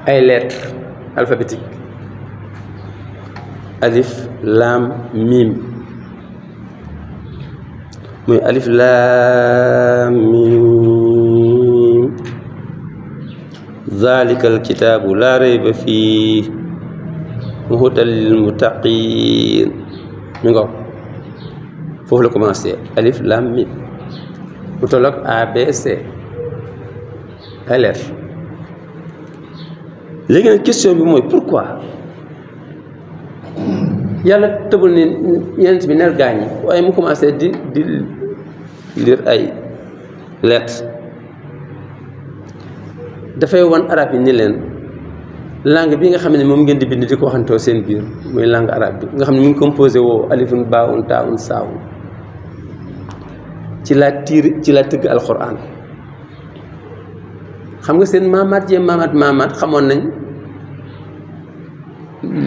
ay lettres alphabétiques alif laam miim muy alif laam miim zalikal kitaabu laa rayba fii hudan lil muttaqiin mi ngoog foofu la commencé alif laam miim mu tolloog ABC ay lettres léegi nag question bi mooy pourquoi yàlla tëbul ni yenent bi neel gaañ yi waaye mu commencé di lire ay lettres dafay wan arab yi ni leen langue bi nga xam ne moom ngeen di bind di ko waxantoo seen biir muy langue arabe bi nga xam ne mu ngi composé woo alifun baawun taawun saawun ci laa tëgg alquran xam nga seen maamaat xamoon nañ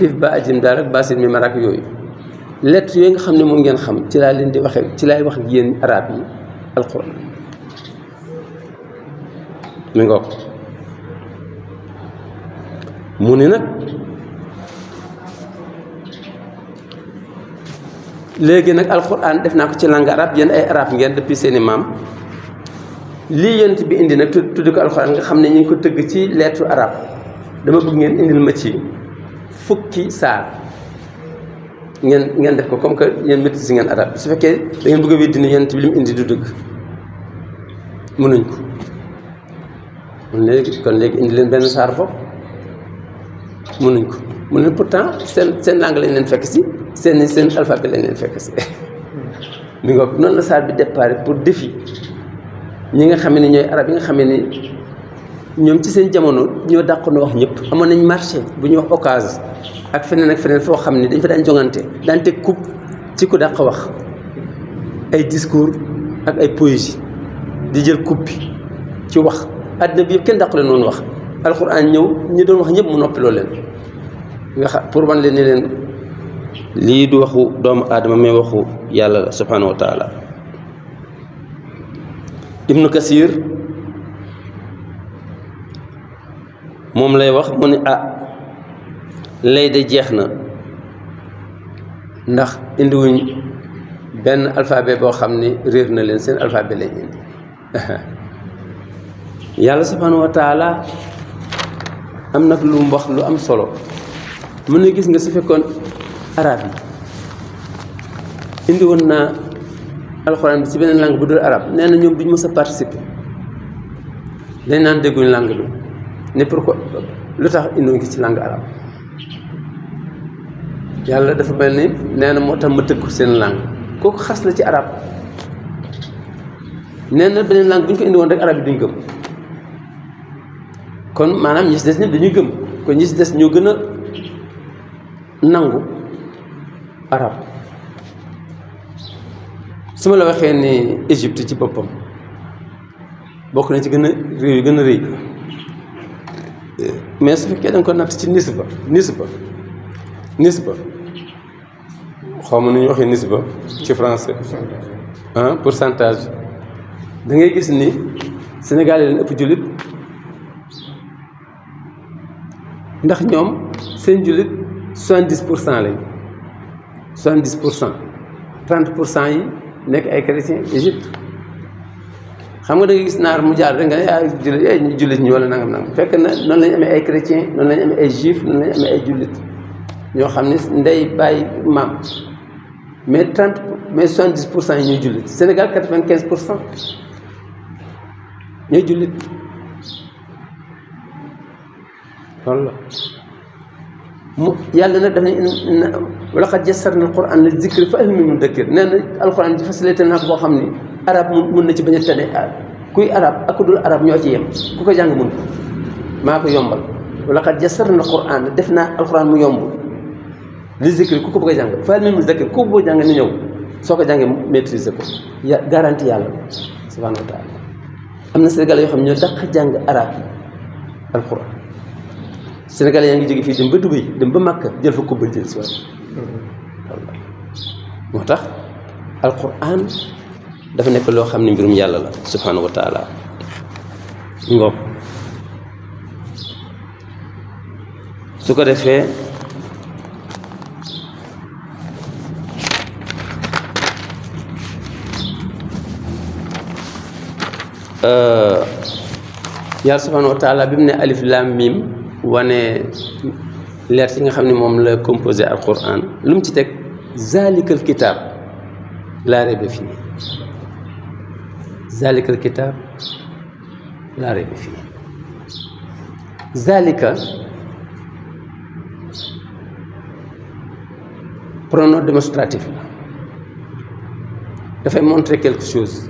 lif ba ajim daal ak basit mi marak yooyu lettres yooyu nga xam ne moom ngeen xam ci laa leen di waxee ci laay wax ak yéen arab yi alquran mi ngoog mu ne nag léegi nag alquran def naa ko ci langue arabe yéen ay arab ngeen depuis seeni maam lii yent bi indi nag tudd ko alquran nga xam ne ñu ngi ko tëgg ci lettre arabe dama bëgg ngeen indil ma ci fukki saar ngeen def ko comme que yéen maîtrise ngeen arabe su fekkee da ngeen bëgg a weddi ni yent bi li mu indi du dëgg mënuñ ko kon léegi indi leen benn saar bopp mënuñ ko mu ne pourtant seen langue lañ leen fekk si seen alphabet lañ leen fekk si mi nga noonu la saar bi départ pour défi ñi nga xam ne ñooy arab yi nga xam ne ñoom ci seen jamono ñoo dàqoon wax ñëpp amoon nañ marché bu ñuy wax occasion ak feneen foo xam ne dañ fa daan jongante daan teg coupe ci ku dàq wax ay discours ak ay poésie di jël coupe bi ci wax àddina bi yëpp kenn dàqu leen noonu wax alxuraan ñëw ñi doon wax ñëpp mu noppiloo leen nga xam pour wan leen ni leen lii du waxu doomu aadama mais waxu yàlla la subhanahu wa taala ibnu kasir moom lay wax mu ne lay de jeex na ndax indiwuñ benn alphabet boo xam ni réer na leen seen alphabet lañ indi yàlla subhanahu wa taala am nag lu mu wax lu am solo mën na gis nga su fekkoon arab yi indi woon naa alxuraan bi ci beneen langue bu dul arab nee na ñoom duñ mës a participer dañ naan dégguñ langue bi ne pourquoi lu tax indiwuñ ko ci langue arab yàlla dafa mel ni nee na moo tax ma tëgg seen langue kooku xas la ci arab nee na beneen langue bu ñu ko indi woon rek arab yi duñ gëm kon maanaam ñi si des ñëpp dañuy gëm kon ñi si des ñoo gën a nangu arab su ma la waxee ni Égypte ci boppam bokk na ci gën a réew yu gën a rëy mais su fekkee da nga ko natt ci nisba xaw ma nu ñu waxee nisba ci français pourcentage da ngay gis ni Sénégal yi leen ëpp jullit ndax ñoom seen jullit 70% lañ 70% 30% yi nekk ay chrétiens Égypte xam nga da ngay gis naar mu jaar rek nga ne jullit ñu jullit ñi wala nangam fekk na noonu lañu amee ay chrétiens noonu lañu amee ay juifs noonu lañu amee ay jullit ñoo xam ne ndey bàyyi maam mais 70% yi ñooy jullit Sénégal 95% ñooy jullit loolu la mu yàlla nag daf ne wa laqad yassarna al-Qur'ana li-zikri fa hal min mudakkir nee na alxuraan ji facilité naa ko boo xam ni arab mun na ci bañ a tane kuy arab ak ku dul arab ñoo ci yem ku ko jàng mun ko maa ko yombal wa laqad yassarna al-Qur'ana def naa alxuraan mu yomb li-zikri ku ko bëgg a jàng fa hal min mudakkir ku ko bëgg a jàng ni ñëw soo ko jàngee maîtriser ko garanti yàlla subhanahu wa taala am na Sénégal yoo xam ne ñoo dàq jàng arab yi alxuraan Sénégal yaa ngi jóge fii dem ba Dubaï dem ba Makka jël fa kubbal jël si waat moo tax alquran dafa nekk loo xam ne mbirum yàlla la subhanahu wa taala ngoom su ko defee yàlla subhanahu wa taala bi mu ne alif lam mim wane leer yi nga xam ne moom la composé alquran lu mu ci teg zalikal kitab laa rayba fii zalikal kitab laa rayba fii zalika pronom démonstratif la dafay montrer quelque chose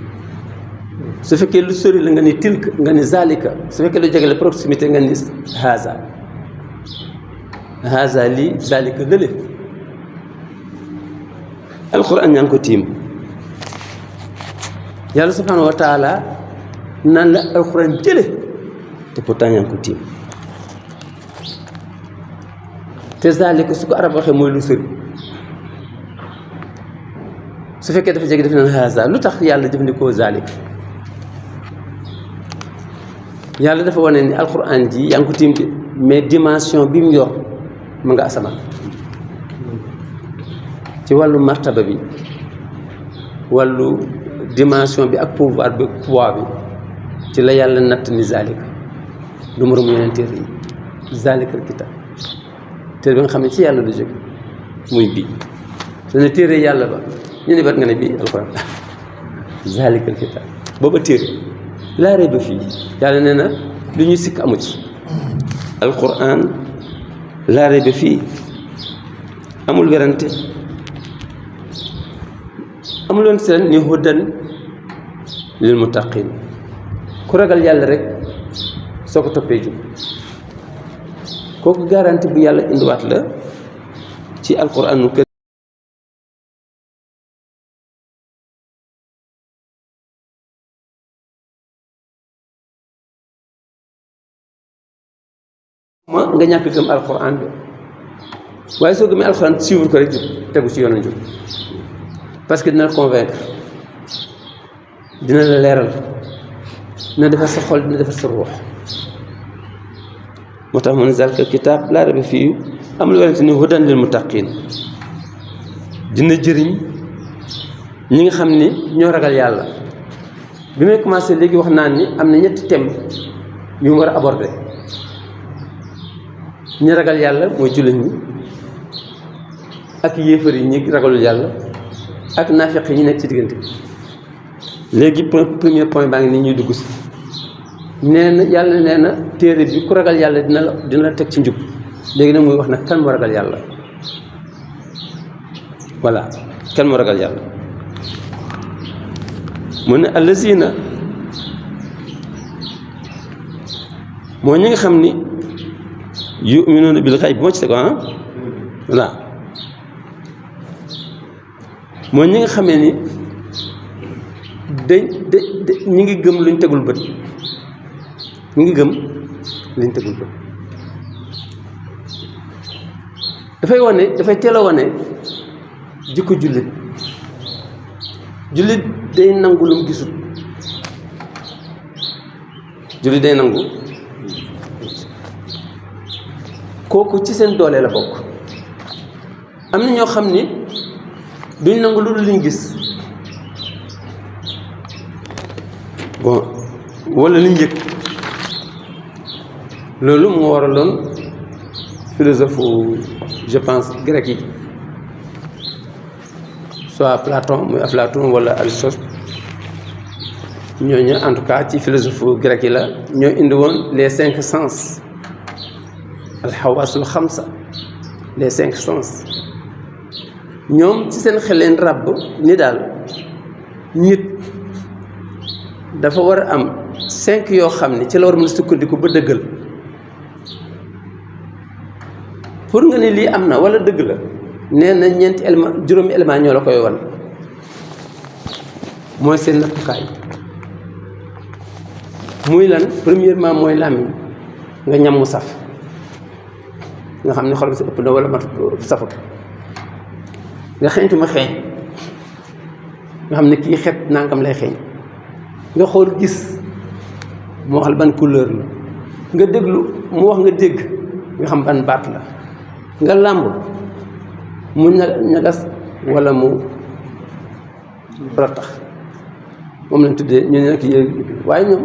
su fekkee lu sori la nga ni tilk nga ni zalika su fekkee lu jege la proximité nga ni haza lii zalika lële alquran ñaa ngi ko tiim yàlla subhanahu wa taala naan la alquran jële te pourtant ñaa ngi ko tiim te zalika su ko arab waxee mooy lu sori su fekkee dafa jege def naan haza lu tax yàlla jëfandikoo zalika yàlla dafa wane ni alquran ji yaa ngi ko tiim de mais dimension bi mu yor mu nga asamaan ci wàllu martaba bi wàllu dimension bi ak pouvoir bi poids bi ci la yàlla natt ni zalika du moroom yeneen téere yi zalikal kitab téere bi nga xam ne ci yàlla lu jóge muy bii su ne téere yàlla ba ñu ne bat nga ne bii alquran zalikal kitab booba téere laa rayba fii yàlla nee na lu ñuy sikk amu ci alquran laa rayba fii amul werante amul woon seen ni hudan lil muttaqin ku ragal yàlla rek soo ko toppee jub kooku garanti bu yàlla indiwaat la ci alquran nu kër ma nga ñàkk gëm alquran bi waaye soo gëmee alquran suivre ko rek jub tegu ci yoonu jub parce que dina la convaincre dina la leeral dina defar sa xol dina defar sa ruux moo tax mu ne zalika kitaab laa rayba fii am lu werante ni hudan lil muttaqin dina jëriñ ñi nga xam ni ñoo ragal yàlla bi may commencé léegi wax naan ni am na ñetti thèmes yu mu war a aborder ñi ragal yàlla mooy jullit ñi ak yéefar yi ñi ragalul yàlla ak naafeq yi ñi nekk ci diggante léegi premier point baa ngi ni ñuy dugg si nee na yàlla nee na téere bi ku ragal yàlla dina la teg ci njub léegi nag muy wax nag kan moo ragal yàlla voilà kan moo ragal yàlla mu ne allazina moo ñi nga xam ni yu'minuuna bil xayb moo ci teg voilà mooy ñi nga xamee ni ñi ngi gëm luñ tegul bët ñi ngi gëm luñ tegul bët dafay teel a wane jikko jullit day nangu lu mu gisul jullit day nangu kooku ci seen doole la bokk am na ñoo xam ni duñ nangu lu dul liñ gis bon walla liñ yëg loolu moo waraloon philosophe je pense grec yi soit Platon muy Aflaton walla Aristote ñooñu en tout cas ci philosophe grec yi la ñoo indi woon les 5 sens alxawaasul xamsa les 5 sens ñoom ci seen xel leen ràbb ni daal nit dafa war a am 5 yoo xam ne ci la war a mën a sukkandiku ba dëggal pour nga ni lii am na walla dëgg la nee na ñeenti élément juróomi élément ñoo la koy wan mooy seen nattukaay muy lan premièrement mooy làmmiñ nga ñam mu saf nga xam ne xol bi si ëpp na walla mat safut nga xeeñtu ma xeeñ nga xam ne kii xet nangam lay xeeñ nga xool gis mu waxal ban couleur la nga déglu mu wax nga dégg nga xam ban baat la nga làmb mu ñagas wala mu ratax moom lañ tuddee ñu ne nag waaye ñoom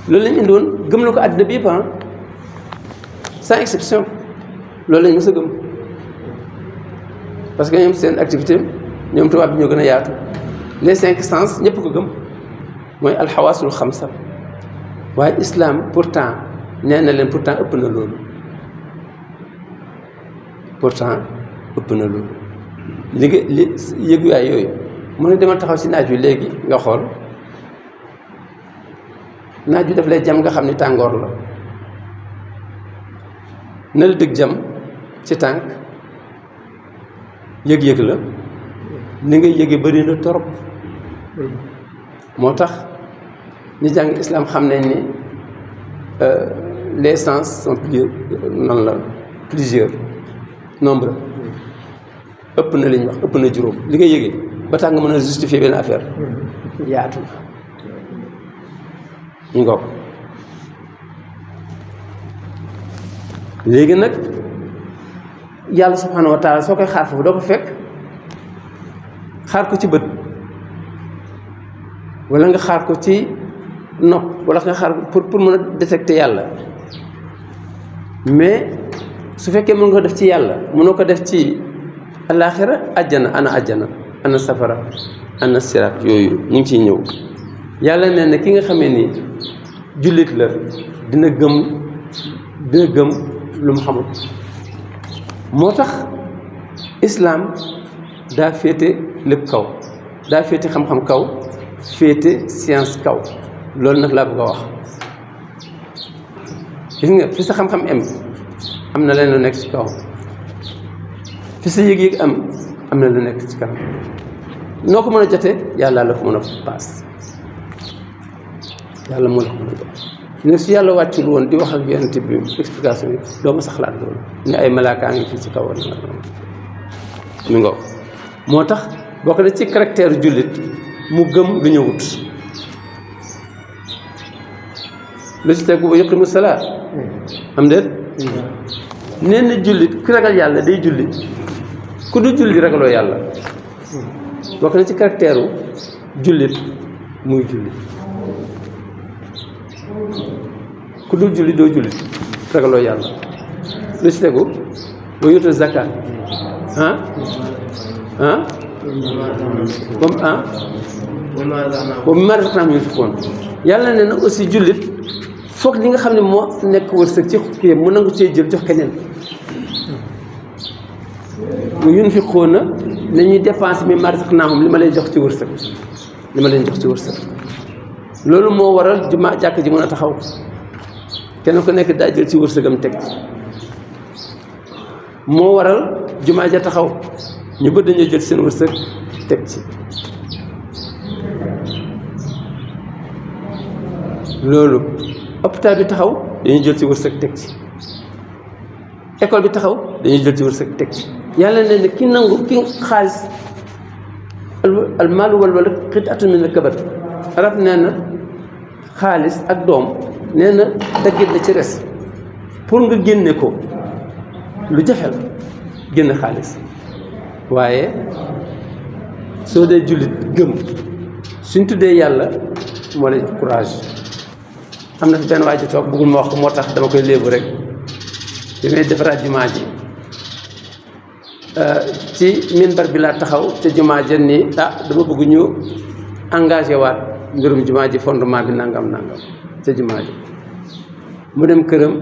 loolu lañ indi woon gëm la ko àddina bi yëpp sans exception loolu lañ mës a gëm parce que ñoom seen activité ñoom tubaab bi ñoo gën a yaatu les 5 sens ñëpp ko gëm mooy alxawaasul xamsa waaye islam pourtant nee na leen pourtant ëpp na loolu li nga li yëguwaay yooyu mu ne demal taxaw ci naaj wi léegi nga xool naaj wi daf lay jam nga xam ni tàngoor la na la dëgg jam ci tànk yëg-yëg la ni ngay yëge bëri na torop moo tax ñi jàng islam xam nañ ni les sens sont plusieurs nombreux ëpp na li ñu wax ëpp na juróom li nga yëgee ba tax nga mën a justifier benn affaire yaatu ñu ngoog léegi nag yàlla subhanahu wa taala soo koy xaar foofu doo ko fekk xaar ko ci bët wala nga xaar ko ci nopp wala nga xaar ko pour mën a détecter yàlla mais su fekkee mën nga ko def ci yàlla mënoo ko def ci alaaxira ajjana ana safara ana siraat yooyu ñu ngi ciy ñëw yàlla nee na ki nga xamee ni jullit la dina gëm lu mu xamul moo tax islaam daa féete lépp kaw daa féete xam-xam kaw féete science kaw loolu nag laa bëgg a wax gis nga fi sa xam-xam am na leen lu nekk ci kaw fi sa yëg-yëg am na lu nekk ci kanam noo ko mën a jotee yàlla la ko mën a paas yàlla moo la ko mën a jot ne su yàlla wàccul woon di wax ak yonent bi explication yi doo ma sax xalaat loolu ne ay malaakaa ngi fii ci kaw wala mi ngo moo tax bokk na ci caractère jullit mu gëm lu ñëwut lu ci tegu ba yuqimu salaat am déet nee na jullit ku ragal yàlla day julli ku du julli ragaloo yàlla bokk na ci caractère jullit muy julli ku dul julli doo julli ragaloo yàlla lu ci tegu ba yutu zakat boobu ma razaqnaahum yunfiquun yàlla nee na aussi jullit foog li nga xam ne moo nekk wërsëg ci kii mu nangu cee jël jox keneen mu yunfiquuna na ñuy dépense mimmaa razaqnaahum li ma lay jox ci wërsëg li ma leen jox ci wërsëg loolu moo waral jumaa jàkk ji mën a taxaw kenn ku nekk daa jël ci wërsëgam teg moo waral jumaa ja taxaw ñu bëgg dañoo jël seen wërsëg teg ci loolu hôpital bi taxaw dañuy jël ci wërsëg teg ci école bi taxaw dañuy jël ci wërsëg teg ci yàlla ne ki nangu ki xaalis al maalu wal walad qit'atun min al kabat arab nee na xaalis ak doom nee na daggit la ci res pour nga génne ko lu jafe la génn xaalis waaye soo dee jullit gëm suñ tuddee yàlla moo lay jox courage am na fi benn waa ji toog bëggul ma wax ko moo tax dama koy léebu rek bi may defaraat jumaa ji ci minbar bi laa taxaw ca jumaa ja ni dama bëgg ñu engagé waat mbirum jumaa ji fondement bi nangam ca jumaa ji mu dem këram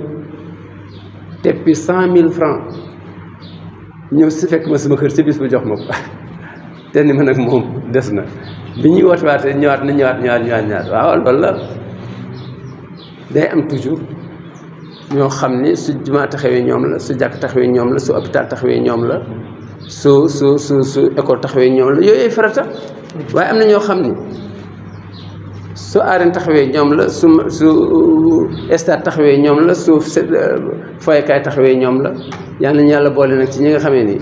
teppi 100 000 francs ñëw si fekk ma sama kër ci bis bu jox ma ko te ni ma nag moom des na bi ñuy wootewaatee ñëwaat waaw loolu la day am toujours ñoo xam ni su jumaa taxawee ñoom la su jàkk taxawee ñoom la su hôpital taxawee ñoom la su école taxawee ñoom la yooyu farata waaye am na ñoo xam ni su arène taxawee ñoom la su stade taxawee ñoom la su foyekaay taxawee ñoom la yal nañu yàlla boole nag ci ñi nga xamee ni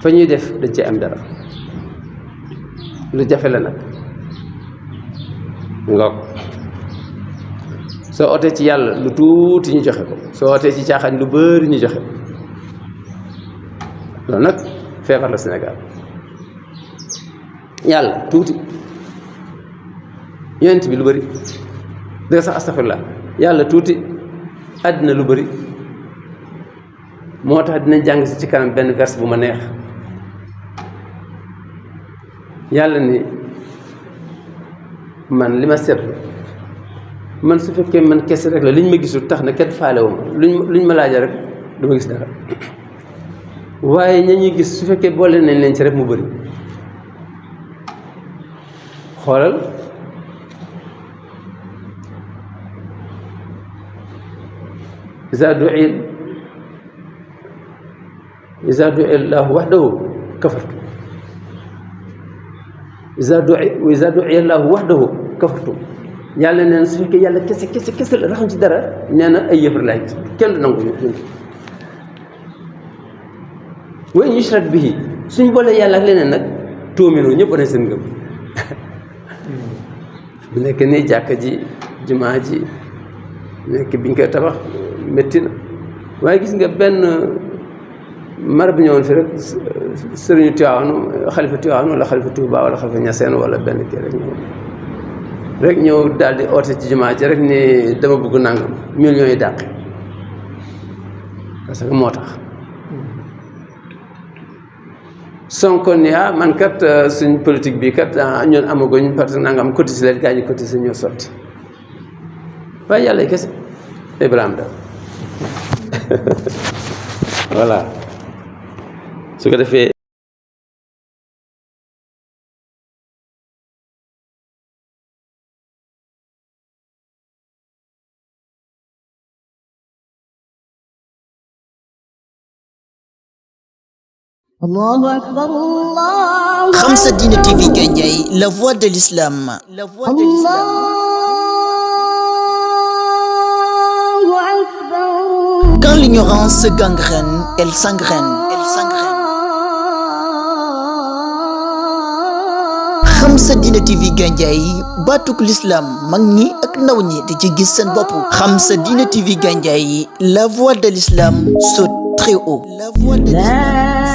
fa ñuy def dañ ci am dara lu jafe la nag ngoog soo ootee ci yàlla lu tuuti ñu joxe ko soo ootee ci caaxaan lu bari ñu joxe loolu nag feebar la Sénégal yàlla tuuti yonent bi lu bëri danga sax astafirullah yàlla tuuti àddina lu bëri moo tax dina jàng si ci kanam benn verse bu ma neex yàlla ni man li ma seetlu man su fekkee man kese rek la liñ ma gisul tax na kenn faale wu ma luñ ma laaja rek du ma gis dara waaye ña ñuy gis su fekkee boole nañ leen ci rek mu bëri xoolal iza du'iya Allahu wahdahu kafartum iza du'iya Allahu wahdahu kafartum yàlla nee na su fekkee yàlla kese la raxam ci dara nee na ay yëfar laay gis kenn du nangu ñu wa in yushrak bihi suñ boolee yàlla ak leneen nag tuuminu ñëpp nañ seen ngëm bu nekk nii jàkka ji jumaa ji nekk biñ koy tabax métti na waaye gis nga benn mar bi ñëwoon fi rek sëriñu Tiwaawan xalifa Tiwaawan wala xalifa Tuubaa wala xalifa Ñaseen wala benn kii rek ñëw daal di oote ci jumaa ji rek ni dama bëgg nangam millions yi dàq parce que moo tax Sonko ni man kat suñ politique bi kat ñun amaguñ parce que nangam cotisé leen gaa ñi cotisé ñoo sotti waaye yàlla kese Ibrahima daal voilà su ko defee الله أكبر الله Khamsa Dina TV Gandiaye, la voix de l'islam. La voix de l'islam. الله أكبر. Quand l'ignorance gangrène, elle s'engraine. Elle s'engraine. Khamsa Dina TV Gandiaye, batuk l'islam, mag ñi ak ndaw ñi di ci gis seen bopp. Khamsa Dina TV Gandiaye, la voix de l'islam saute très haut. La voix de l'islam.